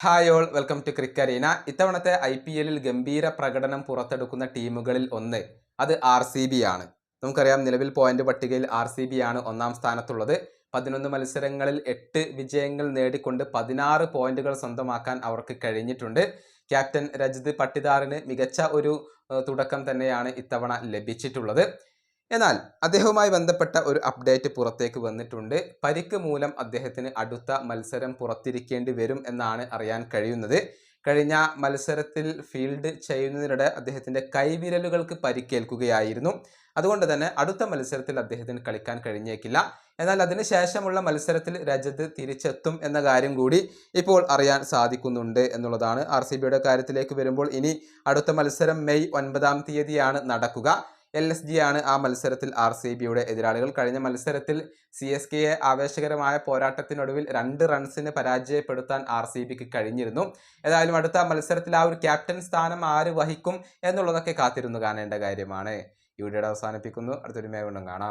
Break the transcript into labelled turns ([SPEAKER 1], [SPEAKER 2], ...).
[SPEAKER 1] Hi all welcome to Crickarena. ഇത്തവണത്തെ IPL ഗംഭീര പ്രകടനം പുറത്തെടുക്കുന്ന ടീമുകളിൽ ഒന്ന് അത് RCB ആണ്. നമുക്കറിയാം, നിലവിൽ പോയിന്റ് പട്ടികയിൽ RCB ആണ് ഒന്നാം സ്ഥാനത്തുള്ളത്. 11 മത്സരങ്ങളിൽ 8 വിജയങ്ങൾ നേടിക്കൊണ്ട് 16 പോയിന്റുകൾ സ്വന്തമാക്കാൻ അവർക്ക് കഴിഞ്ഞിട്ടുണ്ട്. ക്യാപ്റ്റൻ രജത് പട്ടിദാറിന് മികച്ച ഒരു തുടക്കം തന്നെയാണ് ഇത്തവണ ലഭിച്ചിട്ടുള്ളത്. എന്നാൽ അദ്ദേഹവുമായി ബന്ധപ്പെട്ട ഒരു അപ്ഡേറ്റ് പുറത്തേക്ക് വന്നിട്ടുണ്ട്. പരിക്ക് മൂലം അദ്ദേഹത്തിന് അടുത്ത മത്സരം പുറത്തിരിക്കേണ്ടി വരും എന്നാണ് അറിയാൻ കഴിയുന്നത്. കഴിഞ്ഞ മത്സരത്തിൽ ഫീൽഡ് ചെയ്യുന്നതിനിടെ അദ്ദേഹത്തിൻ്റെ കൈവിരലുകൾക്ക് പരിക്കേൽക്കുകയായിരുന്നു. അതുകൊണ്ട് തന്നെ അടുത്ത മത്സരത്തിൽ അദ്ദേഹത്തിന് കളിക്കാൻ കഴിഞ്ഞേക്കില്ല. എന്നാൽ അതിനുശേഷമുള്ള മത്സരത്തിൽ രജത് തിരിച്ചെത്തും എന്ന കാര്യം കൂടി ഇപ്പോൾ അറിയാൻ സാധിക്കുന്നുണ്ട് എന്നുള്ളതാണ്. RCBയുടെ കാര്യത്തിലേക്ക് വരുമ്പോൾ ഇനി അടുത്ത മത്സരം മെയ് 9 നടക്കുക. LSG ആണ് ആ മത്സരത്തിൽ RCBയുടെ എതിരാളികൾ. കഴിഞ്ഞ മത്സരത്തിൽ CSKയെ ആവേശകരമായ പോരാട്ടത്തിനൊടുവിൽ 2 റൺസിന് പരാജയപ്പെടുത്താൻ RCBക്ക് കഴിഞ്ഞിരുന്നു. ഏതായാലും അടുത്ത മത്സരത്തിൽ ആ ഒരു ക്യാപ്റ്റൻ സ്ഥാനം ആര് വഹിക്കും എന്നുള്ളതൊക്കെ കാത്തിരുന്നു കാണേണ്ട കാര്യമാണ്. ഈ വീഡിയോയുടെ അവസാനിപ്പിക്കുന്നു. അടുത്തൊരു വീണ്ടും കാണാം.